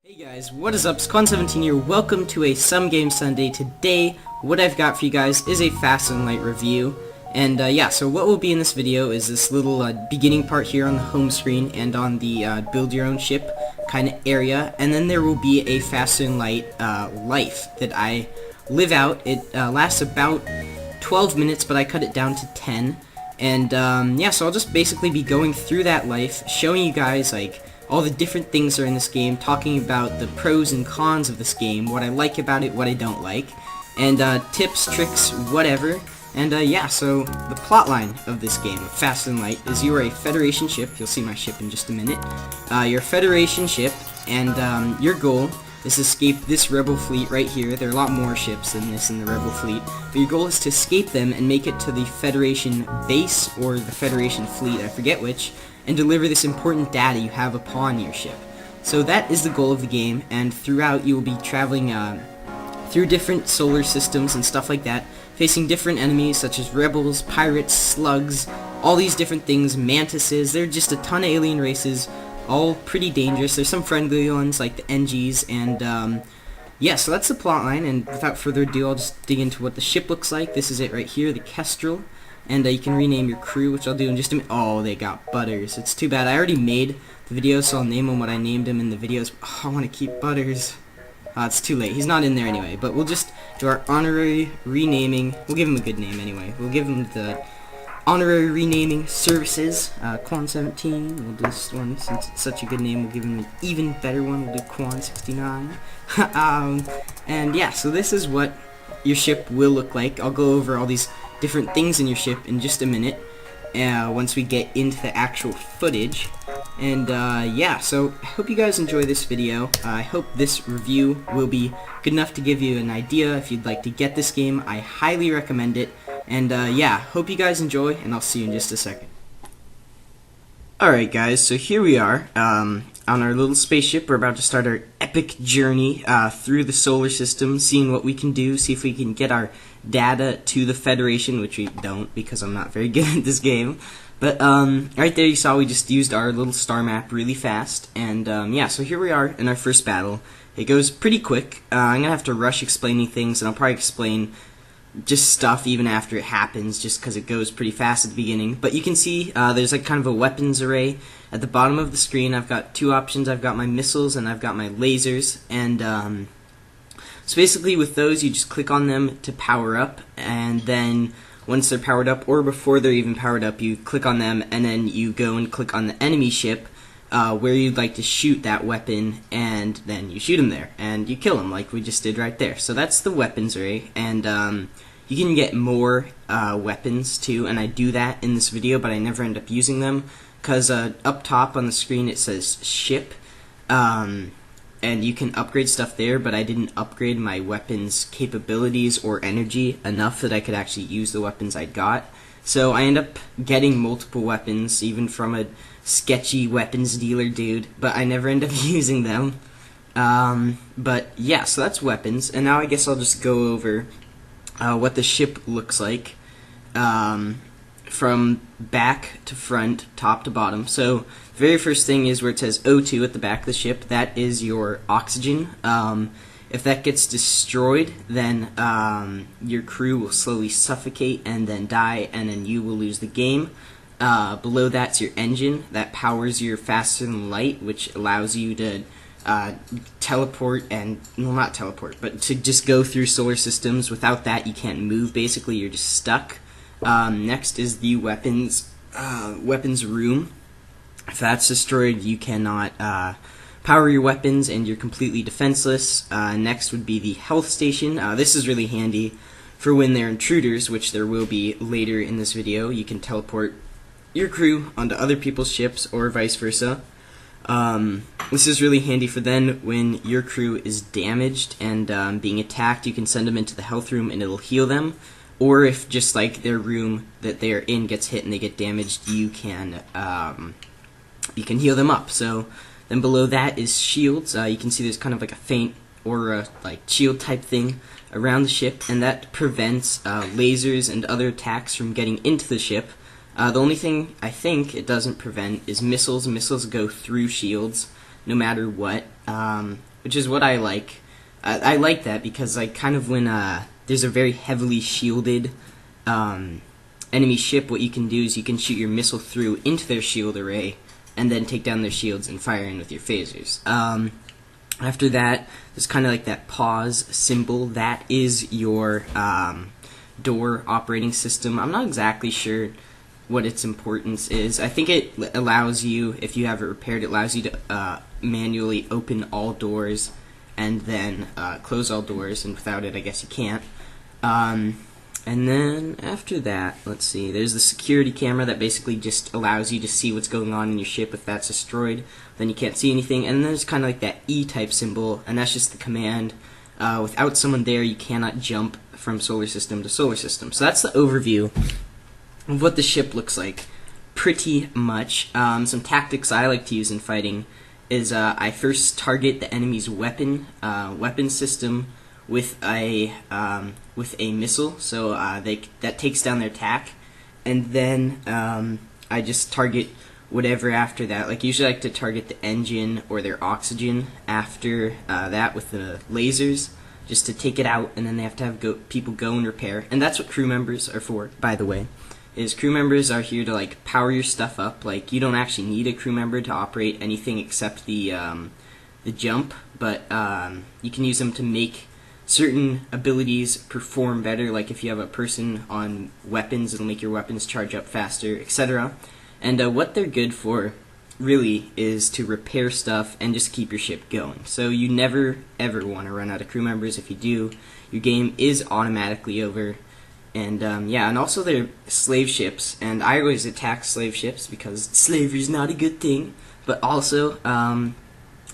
Hey guys, what is up? Squan17 here. Welcome to a Some Game Sunday. Today, what I've got for you guys is a Fast and Light review. And yeah, so what will be in this video is this little beginning part here on the home screen and on the build your own ship kind of area. And then there will be a Fast and Light life that I live out. It lasts about 12 minutes, but I cut it down to 10. And yeah, so I'll just basically be going through that life, showing you guys like all the different things that are in this game, talking about the pros and cons of this game, what I like about it, what I don't like, and tips, tricks, whatever. And yeah, so the plotline of this game, Fast and Light, is you are a Federation ship. You'll see my ship in just a minute. You're a Federation ship, and your goal is to escape this rebel fleet right here. There are a lot more ships than this in the rebel fleet, but your goal is to escape them and make it to the Federation base, or the Federation fleet, I forget which, and deliver this important data you have upon your ship. So that is the goal of the game, and throughout you will be traveling through different solar systems and stuff like that, facing different enemies such as rebels, pirates, slugs, all these different things, mantises. There are just a ton of alien races, all pretty dangerous. There's some friendly ones like the NGs, and yeah, so that's the plotline, and without further ado, I'll just dig into what the ship looks like. This is it right here, the Kestrel. And you can rename your crew, which I'll do in just a minute. Oh, they got Butters. It's too bad. I already made the video, so I'll name him what I named him in the videos. Oh, I want to keep Butters. It's too late. He's not in there anyway. But we'll just do our honorary renaming. We'll give him a good name anyway. We'll give him the honorary renaming services. Quan17. We'll do this one since it's such a good name. We'll give him an even better one. We'll do Quan69. And yeah, so this is what your ship will look like. I'll go over all these different things in your ship in just a minute once we get into the actual footage. And yeah, so I hope you guys enjoy this video. I hope this review will be good enough to give you an idea if you'd like to get this game. I highly recommend it. And yeah, hope you guys enjoy, and I'll see you in just a second. Alright guys, so here we are on our little spaceship. We're about to start our epic journey through the solar system, seeing what we can do, see if we can get our data to the Federation, which we don't because I'm not very good at this game. But right there you saw we just used our little star map really fast, and yeah, so here we are in our first battle. It goes pretty quick. I'm gonna have to rush explaining things, and I'll probably explain just stuff even after it happens, just because it goes pretty fast at the beginning. But you can see there's like kind of a weapons array at the bottom of the screen. I've got two options. I've got my missiles and I've got my lasers, and so basically with those you just click on them to power up, and then once they're powered up, or before they're even powered up, you click on them and then you go and click on the enemy ship where you'd like to shoot that weapon, and then you shoot them there and you kill them like we just did right there. So that's the weapons array, and you can get more weapons too, and I do that in this video, but I never end up using them because up top on the screen it says ship, and you can upgrade stuff there, but I didn't upgrade my weapons capabilities or energy enough that I could actually use the weapons I got. So I end up getting multiple weapons, even from a sketchy weapons dealer dude, but I never end up using them. But yeah, so that's weapons, and now I guess I'll just go over what the ship looks like from back to front, top to bottom. So the very first thing is where it says O2 at the back of the ship. That is your oxygen. If that gets destroyed, then your crew will slowly suffocate and then die, and then you will lose the game. Below that's your engine. That powers your faster than light, which allows you to teleport, and well, not teleport, but to just go through solar systems. Without that you can't move, basically you're just stuck. Next is the weapons room. If that's destroyed, you cannot power your weapons and you're completely defenseless. Next would be the health station. This is really handy for when there are intruders, which there will be later in this video. You can teleport your crew onto other people's ships or vice versa. This is really handy for then when your crew is damaged and being attacked. You can send them into the health room and it'll heal them. Or if just like their room that they are in gets hit and they get damaged, you can heal them up. So then below that is shields. You can see there's kind of like a faint or like shield type thing around the ship, and that prevents lasers and other attacks from getting into the ship. The only thing I think it doesn't prevent is missiles. Missiles go through shields no matter what. which is what I like. I like that because like kind of when there's a very heavily shielded enemy ship, what you can do is you can shoot your missile through into their shield array and then take down their shields and fire in with your phasers. After that, there's kind of like that pause symbol. That is your door operating system. I'm not exactly sure what its importance is. I think it allows you, if you have it repaired, it allows you to manually open all doors and then close all doors, and without it I guess you can't. And then after that, let's see, there's the security camera that basically just allows you to see what's going on in your ship. If that's destroyed, then you can't see anything. And then there's kind of like that E-type symbol, and that's just the command. Without someone there, you cannot jump from solar system to solar system. So that's the overview of what the ship looks like, pretty much. Some tactics I like to use in fighting is I first target the enemy's weapon system with a missile, so that takes down their attack, and then I just target whatever after that. Like usually I like to target the engine or their oxygen after that with the lasers, just to take it out, and then they have to have people go and repair. And that's what crew members are for, by the way. Is crew members are here to like power your stuff up. Like you don't actually need a crew member to operate anything except the jump, but you can use them to make certain abilities perform better. Like if you have a person on weapons, it'll make your weapons charge up faster, etc. And what they're good for really is to repair stuff and just keep your ship going. So you never ever want to run out of crew members. If you do, your game is automatically over. And yeah, and also they're slave ships, and I always attack slave ships because slavery is not a good thing. But also,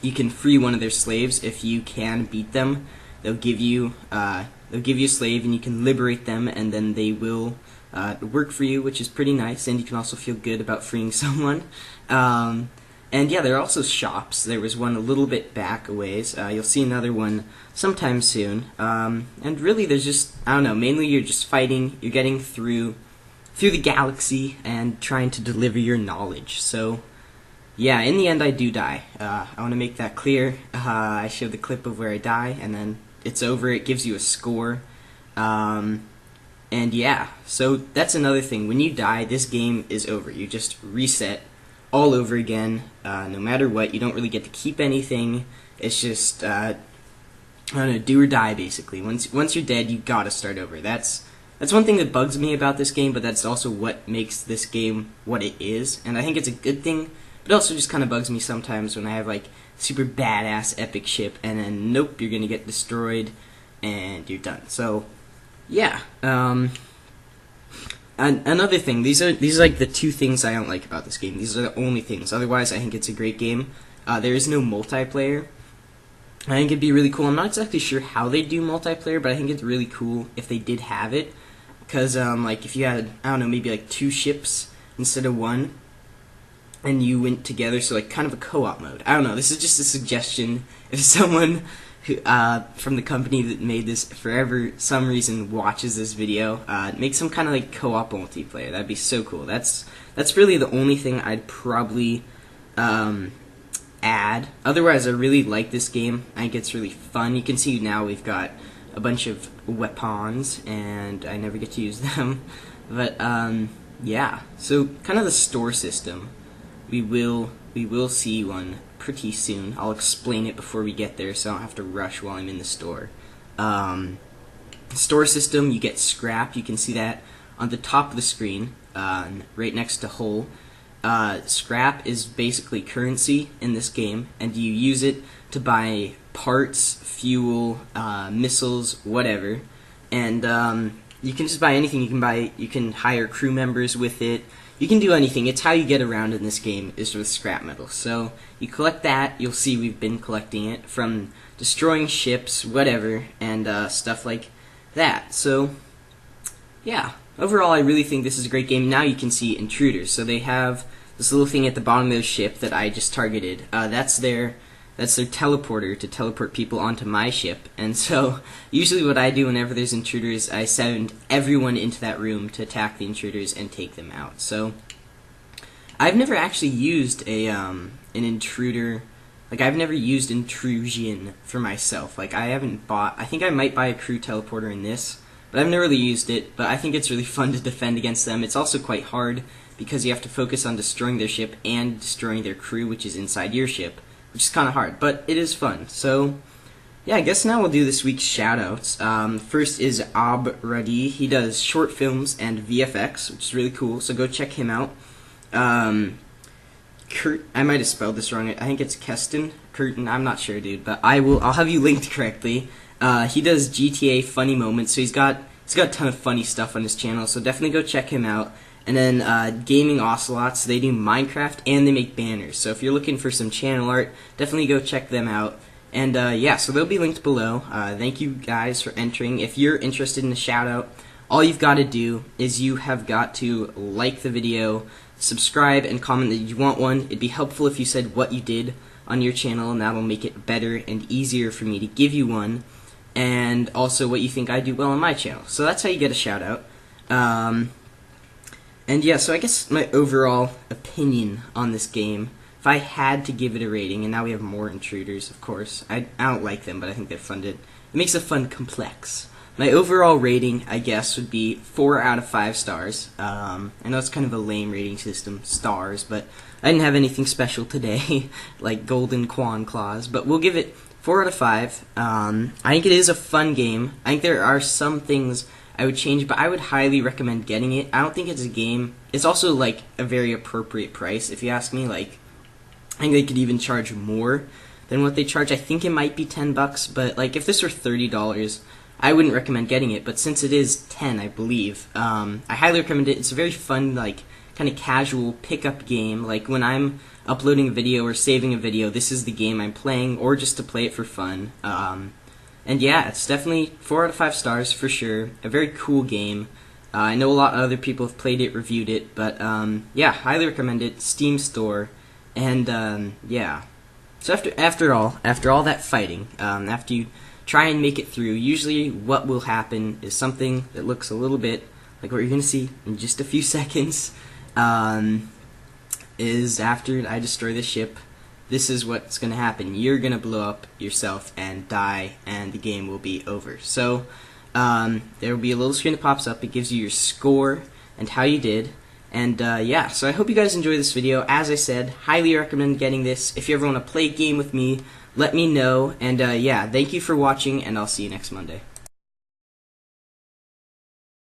you can free one of their slaves if you can beat them. They'll give you a slave, and you can liberate them, and then they will work for you, which is pretty nice. And you can also feel good about freeing someone. And yeah, there are also shops. There was one a little bit back a ways. You'll see another one sometime soon. And really, there's just, I don't know, mainly you're just fighting. You're getting through the galaxy and trying to deliver your knowledge. So, yeah, in the end, I do die. I want to make that clear. I showed the clip of where I die, and then it's over. It gives you a score. And yeah, so that's another thing. When you die, this game is over. You just reset all over again, no matter what. You don't really get to keep anything. It's just, I don't know, do or die, basically. Once you're dead, you gotta start over. That's one thing that bugs me about this game, but that's also what makes this game what it is. And I think it's a good thing, but it also just kind of bugs me sometimes when I have, like, super badass epic ship, and then, nope, you're gonna get destroyed, and you're done. So, yeah, another thing, these are like the two things I don't like about this game. These are the only things. Otherwise, I think it's a great game. There is no multiplayer. I think it'd be really cool. I'm not exactly sure how they do multiplayer, but I think it's really cool if they did have it. Because, like, if you had, I don't know, maybe like 2 ships instead of 1, and you went together, so like kind of a co-op mode. I don't know, this is just a suggestion. If someone who, from the company that made this for some reason watches this video, make some kind of like co-op multiplayer. That'd be so cool. That's really the only thing I'd probably add. Otherwise, I really like this game. I think it's really fun. You can see now we've got a bunch of weapons, and I never get to use them. But yeah, so kind of the store system. We will see one pretty soon. I'll explain it before we get there, so I don't have to rush while I'm in the store. Store system, you get scrap. You can see that on the top of the screen, right next to hull. Scrap is basically currency in this game, and you use it to buy parts, fuel, missiles, whatever. And you can just buy anything. You can hire crew members with it. You can do anything. It's how you get around in this game, is with scrap metal. So you collect that. You'll see we've been collecting it from destroying ships, whatever, and stuff like that. So yeah, overall I really think this is a great game. Now you can see intruders. So they have this little thing at the bottom of their ship that I just targeted. That's their teleporter to teleport people onto my ship. And so usually what I do whenever there's intruders, I send everyone into that room to attack the intruders and take them out. So I've never actually used an intruder like, I've never used intrusion for myself. Like, I haven't bought, I think I might buy a crew teleporter in this, but I've never really used it, but I think it's really fun to defend against them. It's also quite hard because you have to focus on destroying their ship and destroying their crew, which is inside your ship, which is kind of hard, but it is fun. So, yeah, I guess now we'll do this week's shoutouts. First is Radi. He does short films and VFX, which is really cool, so go check him out. Kurt, I might have spelled this wrong. I think it's Keston, Curtin, I'm not sure, dude, but I'll have you linked correctly. He does GTA funny moments, so he's got a ton of funny stuff on his channel, so definitely go check him out. And then Gaming Ocelots, they do Minecraft and they make banners, so if you're looking for some channel art, definitely go check them out. And yeah, so they'll be linked below. Thank you guys for entering. If you're interested in a shout out, all you've got to do is you have got to like the video, subscribe, and comment that you want one. It'd be helpful if you said what you did on your channel, and that'll make it better and easier for me to give you one, and also what you think I do well on my channel. So that's how you get a shout out. And yeah, so I guess my overall opinion on this game, if I had to give it a rating, and now we have more intruders, of course. I don't like them, but I think they're fun. It makes a fun complex. My overall rating, I guess, would be 4 out of 5 stars. I know it's kind of a lame rating system, stars, but I didn't have anything special today, like golden Quan claws, but we'll give it 4 out of 5. I think it is a fun game. I think there are some things I would change, but I would highly recommend getting it. I don't think it's a game. It's also, like, a very appropriate price, if you ask me. Like, I think they could even charge more than what they charge. I think it might be $10, but, like, if this were $30, I wouldn't recommend getting it, but since it is 10, I believe, I highly recommend it. It's a very fun, like, kind of casual pickup game. Like, when I'm uploading a video or saving a video, this is the game I'm playing, or just to play it for fun. And yeah, it's definitely 4 out of 5 stars for sure. A very cool game. I know a lot of other people have played it, reviewed it, but yeah, highly recommend it. Steam store, and yeah. So after all that fighting, after you try and make it through, usually what will happen is something that looks a little bit like what you're going to see in just a few seconds. Is after I destroy the ship, this is what's going to happen. You're going to blow up yourself and die, and the game will be over. So there will be a little screen that pops up. It gives you your score and how you did. And yeah, so I hope you guys enjoy this video. As I said, highly recommend getting this. If you ever want to play a game with me, let me know. And yeah, thank you for watching, and I'll see you next Monday.